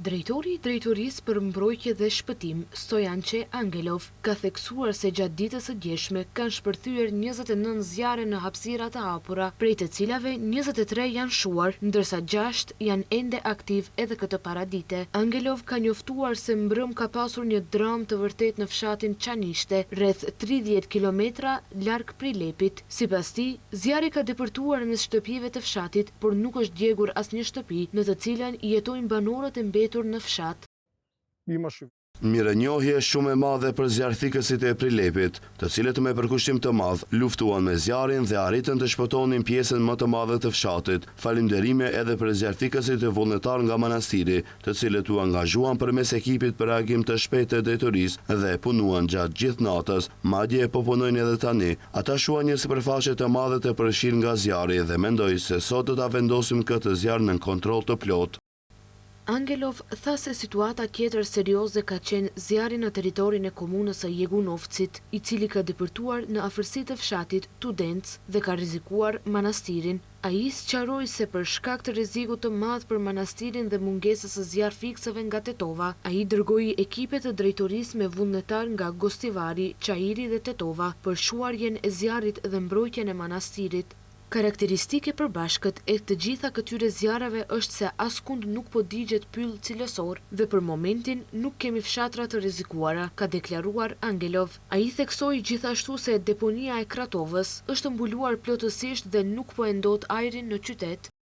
Drejtori i Drejtorisë për Mbrojtje dhe Shpëtim, Stojanče Angelov, ka theksuar se gjatë ditës së djeshme kanë shpërthyer 29 zjarre në hapësira të hapura, prej të cilave 23 janë shuar, ndërsa 6 janë ende aktiv edhe këtë paradite. Angelov ka njoftuar se mbrëm ka pasur një dram të vërtet në fshatin Çanishte, rreth 30 kilometra larg Prilepit. Sipas tij, zjarri ka depërtuar mes shtëpive të fshatit, por nuk është djegur asnjë shtëpi në të cilën jetojnë banorët e mbetur në fshat. Mirënjohje shumë e madhe për zjarrthikësit e Prilepit, të cilët me përkushtim të madh luftuan me zjarrin dhe arritën të shpëtonin pjesën më të madhe të fshatit. Falënderime edhe për zjarrthikësit e vullnetar nga manastiri, të cilët u angazhuan përmes ekipit për reagim të shpejtë të drejtorisë dhe punuan gjatë gjithë natës, madje po punojnë edhe tani. Ata shuan një sipërfaqe të madhe të përfshirë nga zjarri dhe mendoj se sot do ta vendosim këtë zjarr në kontroll të plotë. Angelov tha se situata tjetër serioze ka qenë zjarri në territorin e komunës së Jegunovcit, i cili ka depërtuar në afërsi të fshatit Tudenc dhe ka rrezikuar manastirin. Ai sqaroi se për shkak të rrezikut të madh për manastirin dhe mungesës së zjarrfikseve nga Tetova, ai dërgoi ekipe të drejtorisë me vullnetar nga Gostivari, Çairi dhe Tetova për shuarjen e zjarrit dhe mbrojtjen e manastirit. Karakteristike përbashkët e të gjitha këtyre zjarreve është se askund nuk po digjet pyll cilësor dhe për momentin nuk kemi fshatra të rrezikuara, ka deklaruar Angelov. Ai theksoi gjithashtu se deponia e Kratovës është mbuluar plotësisht dhe nuk po e ndot ajrin në qytet.